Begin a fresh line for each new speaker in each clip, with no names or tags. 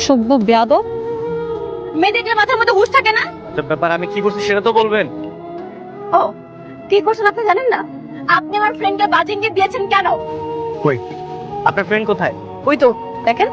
অসভ্য বেয়াদব। মেয়েদের মাথার মধ্যে হুঁশ থাকে না?
ব্যাপার আমি কি করছি সেটা তো বলবেন।
ও কি করছেন আপনি জানেন না? আপনি আমার ফ্রেন্ডকে বাজি ইঙ্গিত দিয়েছেন কেন?
কই আপনার ফ্রেন্ড কোথায়?
ওই তো দেখেন,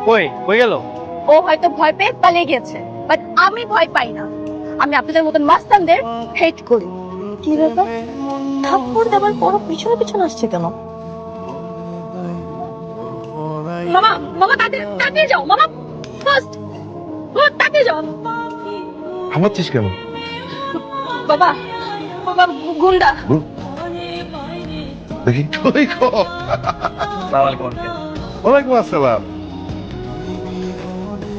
কই গেল?
ও হয়তো ভয় পেয়ে পালিয়ে গেছে, বাট আমি ভয় পাই না। আমি আপনাদের মতন মাস্তানদের হেট করি। কি ব্যাপার, থাপ্পড় দেওয়ার পর পিছনে পিছনে আসছে কেন? মামা মামা তাড়াতাড়ি যাও মামা, ফার্স্ট তাড়াতাড়ি যাও।
থামাচ্ছিস কেন?
বাবা বাবা গুন্ডা।
দেখি তুই ওয়ালাইকুম আসসালাম।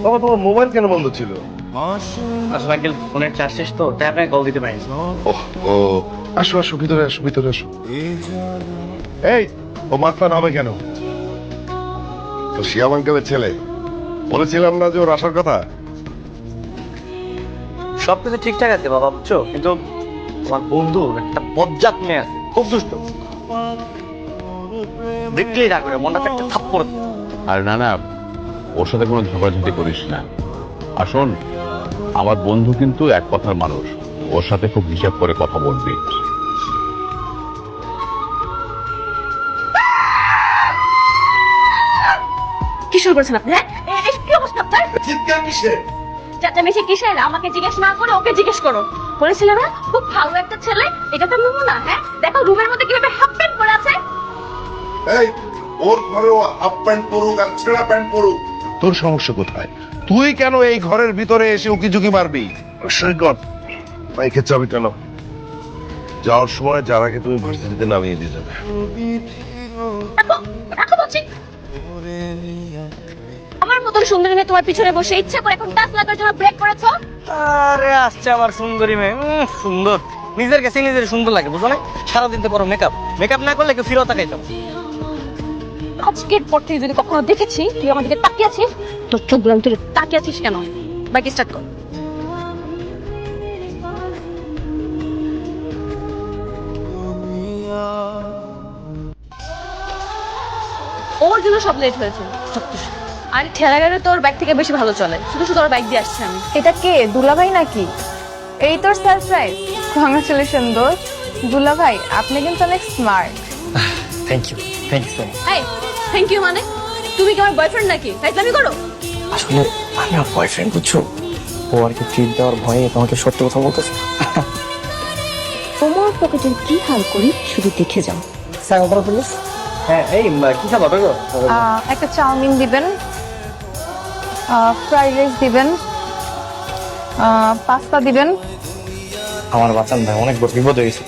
বাবা তোমার মোবাইল কেন বন্ধ ছিল?
আসলে আঙ্কেল ফোনের চার্জ শেষ তো তাই আপনাকে কল দিতে পারিনি।
ও আসো আসো, ভিতরে আসো ভিতরে আসো। এই ও মারফান হবে কেন? তো শিয়াম আঙ্কেলের ছেলে, বলেছিলাম না যে ওর আসার কথা?
সবকিছু ঠিকঠাক আছে বাবা বুঝছো, কিন্তু আমার বন্ধু একটা বজ্জাত মেয়ে আছে, খুব দুষ্ট, দেখলেই রাগ করে মনটা একটা থাপ্পড়।
আর না না, ওর সাথে কোনো ঝগড়াঝাটি করিস না। আসুন, আমার বন্ধু কিন্তু এক কথার মানুষ, ওর সাথে খুব হিসাব করে কথা বলবি।
কি শুরু করেছেন আপনি? হ্যাঁ কি অবস্থা আপনার?
চিৎকার কিসের?
চেঁচামেচি কিসের? আমাকে জিজ্ঞেস না করে ওকে জিজ্ঞেস করো। বলেছিল না খুব ভালো একটা ছেলে, এটা তো নমুনা। হ্যাঁ দেখো রুমের মধ্যে কিভাবে হাফ প্যান্ট পরে আছে।
এই ওর ঘরে ও হাফ প্যান্ট পরুক আর ছেঁড়া প্যান্ট পরুক, তোর সমস্যা কোথায়? তুই কেন এই ঘরের ভিতরে এসে উকি ঝুঁকি মারবি? সৈকত বাইকের চাবিটা নাও, যাওয়ার সময় যারাকে তুমি ভার্সিটিতে নামিয়ে দিয়ে যাবে।
রাখো রাখো বলছি। আমার মতন সুন্দরী মেয়ে তোমার পিছনে বসে ইচ্ছা করে এখন টাচ লাগার জন্য ব্রেক করেছো।
আরে আসছে আমার সুন্দরী মেয়ে, সুন্দর, নিজের কাছে নিজের সুন্দর লাগে বুঝো না? সারাদিন তো করো মেকআপ না করলে কেউ ফিরত তাকাইতাম।
আজকের পর থেকে যদি কখনো দেখেছি তুই আমার দিকে তাকিয়ে আছিস, তোর চোখ গুলো তুই তাকিয়ে আছিস কেন? বাইক স্টার্ট কর। ওর জন্য সব লেট হয়েছে সবকিছু। আর ঠেলাগাড়ি তোর বাইক থেকে বেশি ভালো চলে, শুধু শুধু ওর বাইক দিয়ে আসছে আমি।
এটা কে, দুলাভাই নাকি? এই তোর সারপ্রাইজ, কংগ্রাচুলেশন দোস্ত। দুলাভাই আপনি কিন্তু অনেক smart.
Thank you so much.
Hi thank you মানে? তুমি কি আমার বয়ফ্রেন্ড নাকি? ফাইজলামি করো।
আসলে আমি আমার বয়ফ্রেন্ড বুঝছো, ও আর কি ট্রিট দেওয়ার ভয়ে তোমাকে সত্যি কথা বলতেছে।
তোমার পকেটের কি হাল করি শুধু দেখে যাও।
Sir order please. হ্যাঁ এই কি খাবার গো?
একটা চাউমিন দিবেন, ফ্রাইড রাইস দিবেন, পাস্তা দিবেন।
আমার বাঁচান ভাই, অনেক বড় বিপদ হয়ে গেছে।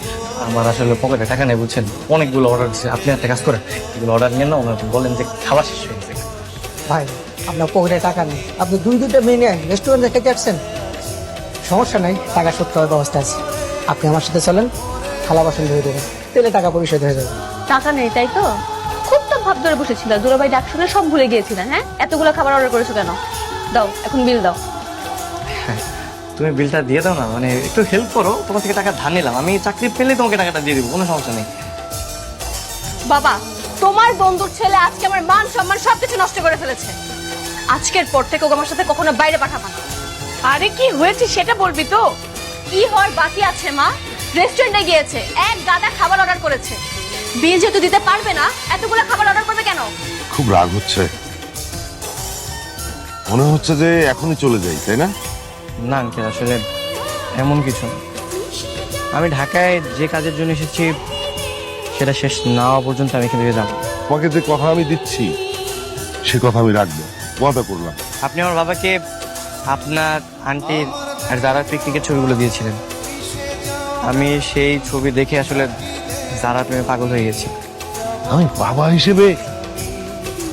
আমার আসলে পকেটে টাকা নেই বুঝছেন, অনেকগুলো অর্ডার দিচ্ছে। আপনি একটা কাজ করেন, এগুলো অর্ডার নিয়ে না ওনাকে বলেন যে খাবার শেষ হয়ে গেছে।
ভাই আপনার পকেটে টাকা নেই, আপনি দুইটা মেয়ে রেস্টুরেন্টে খেতে যাচ্ছেন, সমস্যা নাই, টাকা শোধ করার ব্যবস্থা আছে। আপনি আমার সাথে চলেন, থালা বাসন ধুয়ে দেবেন, তেলে টাকা পরিশোধ হয়ে যাবে।
টাকা নেই তাই তো? খুব তো ভাব ধরে বসেছিল, দুলাভাই ডাক শুনে সব ভুলে গিয়েছিলেন। হ্যাঁ এতগুলো খাবার অর্ডার করেছো কেন? দাও এখন বিল দাও।
তুমি বিলটা দিয়ে দাও না, মানে একটু হেল্প করো, তোমার থেকে টাকা ধার নিলাম, আমি চাকরি পেলে তোমাকে টাকাটা দিয়ে দেবো, কোনো সমস্যা নেই।
বাবা তোমার বন্ধুর ছেলে আজকে আমার মান সম্মান সবকিছু নষ্ট করে ফেলেছে। আজকের পর থেকে ওকে আমার সাথে কখনো বাইরে পাঠাবা না। আরে কি হয়েছে সেটা বলবি তো? কি হওয়ার বাকি আছে মা? রেস্টুরেন্টে গিয়েছে, এক গাদা খাবার অর্ডার করেছে, বিল যেহেতু দিতে পারবে না এতগুলো খাবার অর্ডার করবে কেন?
খুব রাগ হচ্ছে, মনে হচ্ছে যে এখনই চলে যাই, তাই না?
না আঙ্কেল আসলে এমন কিছু না। আমি ঢাকায় যে কাজের জন্য এসেছি সেটা শেষ না হওয়া পর্যন্ত আমি এখান থেকে যাবো।
তোমাকে যে কথা আমি দিচ্ছি সে কথা আমি রাখবো, ওয়াদা করলাম।
আপনি আমার বাবাকে আপনার আন্টির আর যারা পিকনিকের ছবিগুলো দিয়েছিলেন, আমি সেই ছবি দেখে আসলে যারা প্রেমে পাগল হয়ে গেছি।
আমি বাবা হিসেবে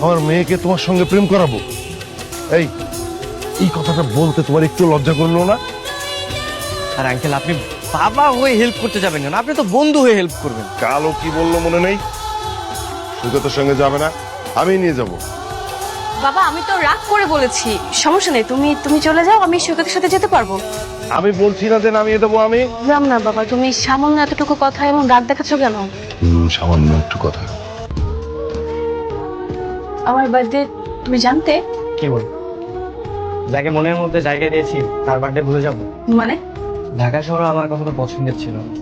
আমার মেয়েকে তোমার সঙ্গে প্রেম করাবো? এই কথাটা বলতে তোমার একটু লজ্জা করলো না?
আর আঙ্কেল আপনি বাবা হয়ে হেল্প করতে যাবেন না, আপনি তো বন্ধু হয়ে হেল্প করবেন।
কালো কি বললো মনে নেই? সৈকতের সঙ্গে যাবে না, আমি নিয়ে যাব।
বাবা আমি তো রাগ করে বলেছি, সমস্যা নেই, তুমি তুমি চলে যাও, আমি সৈকতের সাথে যেতে পারবো।
আমি বলছি না যে নামিয়ে দেবো আমি?
বুঝলাম না বাবা, তুমি সামান্য এতটুকু কথা এমন রাগ দেখাচ্ছ কেন?
সামান্য একটু কথা।
আমার বার্থডে তুমি জানতে?
কি বল, যাকে মনের মধ্যে জায়গা দিয়েছি তার বার্থডে ভুলে যাবো?
মানে
ঢাকা শহর আমার কখনো পছন্দের ছিল না,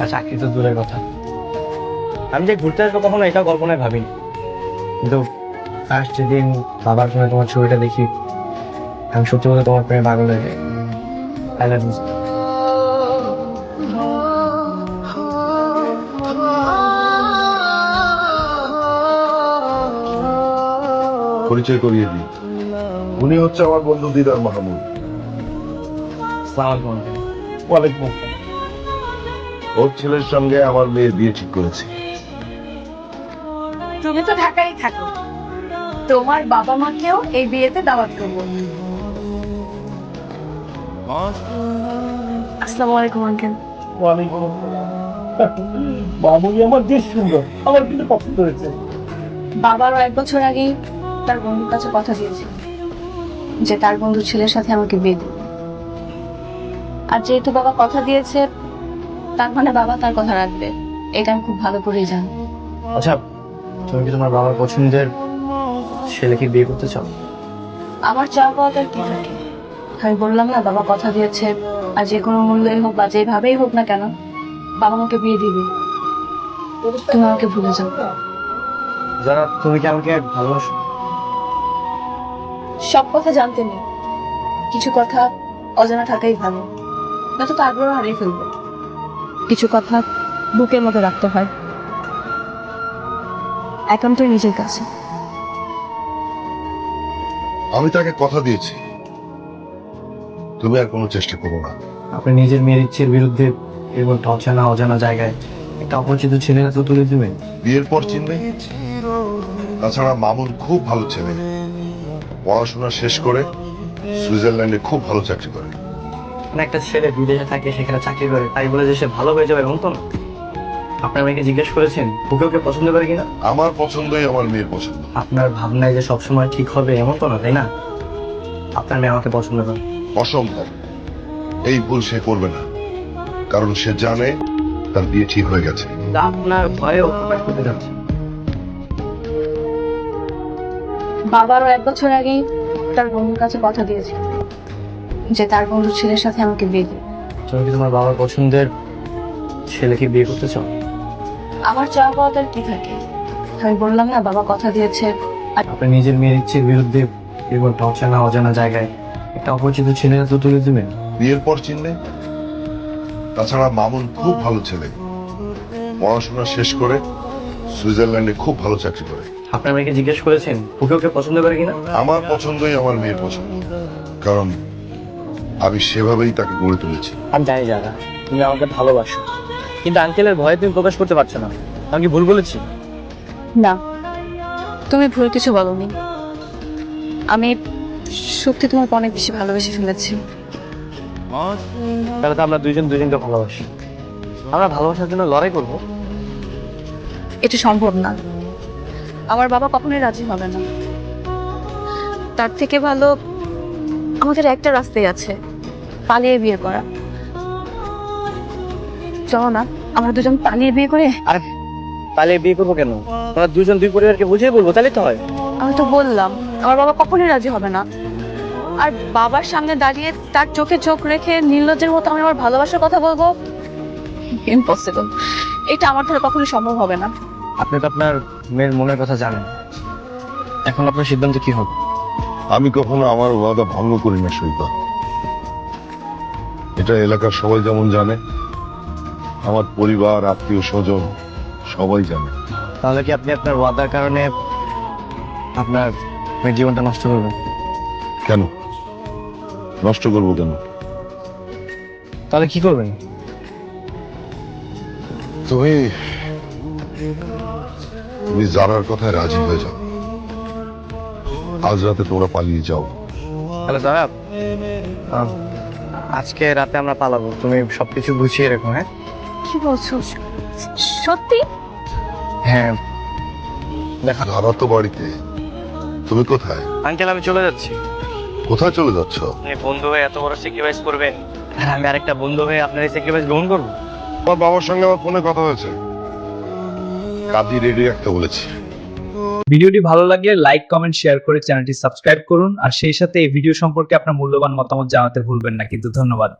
আর চাকরি তো দূরের কথা। আমি যে ঘুরতে আসবো কখনো এটাও কল্পনায় ভাবিনি, কিন্তু ফার্স্ট যেদিন বাবার ফোনে তোমার ছবিটা দেখি, আমি সত্যি বলতে তোমার প্রেমে পাগল হয়ে যাই। I love you.
পরিচয় করিয়ে দিই, উনি হচ্ছে আমার বন্ধু দিদার মাহমুদ।
আসসালামু আলাইকুম।
ওয়ালাইকুম আসসালাম। ওর ছেলের সঙ্গে আমার মেয়ের বিয়ে ঠিক করেছি।
তুমি তো ঢাকায় থাকো, তোমার বাবা মাকেও এই বিয়েতে দাওয়াত করবো। আসসালামু আলাইকুম আঙ্কেল।
বাবুই আমার বেশ সুন্দর, আমার কিন্তু পছন্দ হয়েছে।
বাবারও 1 বছর আগেই তার বন্ধুর কাছে কথা দিয়েছে যে তার বন্ধুর ছেলের সাথে আমাকে বিয়ে দেবে। আর যেহেতু বাবা কথা দিয়েছে, তার মানে বাবা তার কথা রাখবে, এটা আমি খুব ভালো করেই জানি।
আচ্ছা, তুমি কি তোমার বাবার পছন্দের ছেলেকে বিয়ে করতে চাও?
আমার চাওয়া পাওয়াটার কি থাকে? আমি বললাম না, বাবা কথা দিয়েছে, আর যে কোনো মূল্যই হোক বা যেভাবেই হোক না কেন, বাবা আমাকে বিয়ে দিবে। তুমি আমাকে ভুলে যাও।
যারা, তুমি কি আমাকে ভালোবাসো?
সব কথা জানতে নেই, কিছু কথা অজানা থাকাই ভালো, নয়তো তো আগ্রহ হারিয়ে ফেলবে। কিছু কথা বুকের মধ্যে রাখতে হয়, একান্তই নিজের কাছে।
আমি তাকে কথা দিয়েছি, তুমি আর কোনো চেষ্টা করো না।
আপনি নিজের মেয়ের ইচ্ছের বিরুদ্ধে এবং অচেনা অজানা জায়গায় একটা অপরিচিত ছেলেরা তো তুলে দেবেন।
বিয়ের পর চিনবে। তাছাড়া মামুন খুব ভালো ছেলে, পড়াশোনা শেষ করে সুইজারল্যান্ডে খুব ভালো চাকরি করে।
মানে একটা ছেলে বিদেশে থাকে, সেখানে চাকরি করে, তাই বলে যে সে ভালো হয়ে যাবে এমন তো না। আপনার মেয়েকে জিজ্ঞেস করেছেন ওকে ওকে পছন্দ করে কিনা?
আমার পছন্দই আমার মেয়ের পছন্দ।
আপনার ভাবনায় যে সবসময় ঠিক হবে এমন তো না, তাই না? আপনার মেয়ে আমাকে পছন্দ করে।
অসম্ভব, এই ভুল সে করবে না, কারণ সে জানে তার বিয়ে ঠিক হয়ে গেছে।
আপনার ভয়ে অপকার করতে যাচ্ছে।
বাবারও 1 বছর আগেই তার বন্ধুর কাছে কথা দিয়েছে যে তার বন্ধুর ছেলের সাথে আমাকে বিয়ে দেবে।
তুমি কি তোমার বাবার পছন্দের ছেলেকে বিয়ে করতে চাও?
আমার চাওয়া পাওয়াটার কি থাকে? আমি বললাম না, বাবা কথা দিয়েছে, আর
আপনি নিজের মেয়ের ইচ্ছের বিরুদ্ধে এবং অচেনা অজানা জায়গায় একটা অপরিচিত ছেলেরা তো তুলে দেবেন।
বিয়ের পর চিনলে। তাছাড়া মামুন খুব ভালো ছেলে, পড়াশোনা শেষ করে সুইজারল্যান্ডে খুব ভালো চাকরি করে।
আপনার মেয়েকে জিজ্ঞেস করেছেন ওকে ওকে পছন্দ করে কিনা?
আমার পছন্দই আমার মেয়ের পছন্দ, কারণ আমি সেভাবেই তাকে গড়ে তুলেছি।
আমি জানি যারা তুমি আমাকে ভালোবাসো, কিন্তু আঙ্কেলের ভয়ে তুমি প্রকাশ করতে পারছো না। আমি কি ভুল বলেছি?
না, তুমি ভুল কিছু বলোনি। আমি সত্যি তোমাকে অনেক বেশি ভালোবেসে ফেলেছি।
তাহলে তো আমরা দুইজন দুজনকে ভালোবাসি, আমরা ভালোবাসার জন্য লড়াই করবো।
এটা সম্ভব না, আমার বাবা কখনোই রাজি হবে না। তার থেকে ভালো আমাদের একটা রাস্তাই আছে, পালিয়ে বিয়ে করা। চলো না, আমরা দুজন পালিয়ে বিয়ে করে।
আরে পালিয়ে বিয়ে করবো কেন? আমরা দুজন দুই পরিবারকে বুঝিয়ে বলবো, তাহলে তো হয়।
আমি তো বললাম আমার বাবা কখনোই রাজি হবে না, আর বাবার সামনে দাঁড়িয়ে তার চোখে চোখ রেখে নির্লজ্জের মতো আমি আমার ভালোবাসার কথা বলবো, ইম্পসিবল। এটা আমার দ্বারা কখনোই সম্ভব হবে না।
আপনি তো আপনার মেয়ের মনের কথা জানেন, এখন আপনার সিদ্ধান্ত কি হবে?
আমি কখনো আমার ওয়াদা ভঙ্গ করি না শৈবা, এটা এলাকার সবাই যেমন জানে, আমার পরিবার আত্মীয় স্বজন সবাই জানে।
তাহলে কি আপনি আপনার ওয়াদার কারণে আপনার মেয়ের জীবনটা নষ্ট করবেন?
কেন নষ্ট করবো কেন?
তাহলে কি করবেন?
তুমি তুমি জানার কথায় রাজি হয়ে যাও, আজ রাতে তোমরা পালিয়ে যাও।
হ্যালো দাদা, আজকে রাতে আমরা পালাবো, তুমি সবকিছু গুছিয়ে রেখো। হ্যাঁ
কি বলছো? সত্যি?
হ্যাঁ, দেখা।
যারা তো বাড়িতে, তুমি কোথায়?
আঙ্কেল আমি চলে যাচ্ছি।
কোথায় চলে যাচ্ছ?
আপনি বন্ধু হয়ে এত বড় স্যাক্রিফাইস করবেন, আর আমি আরেকটা বন্ধু হয়ে আপনার এই স্যাক্রিফাইস গ্রহণ করবো?
আমার বাবার সঙ্গে আমার ফোনে কথা হয়েছে, কাজী রেডি রাখতে বলেছি।
ভিডিওটি ভালো লাগলে লাইক কমেন্ট শেয়ার করে চ্যানেলটি সাবস্ক্রাইব করুন আর সেই সাথে এই ভিডিও সম্পর্কে আপনার মূল্যবান মতামত জানাতে ভুলবেন না। কিন্তু ধন্যবাদ।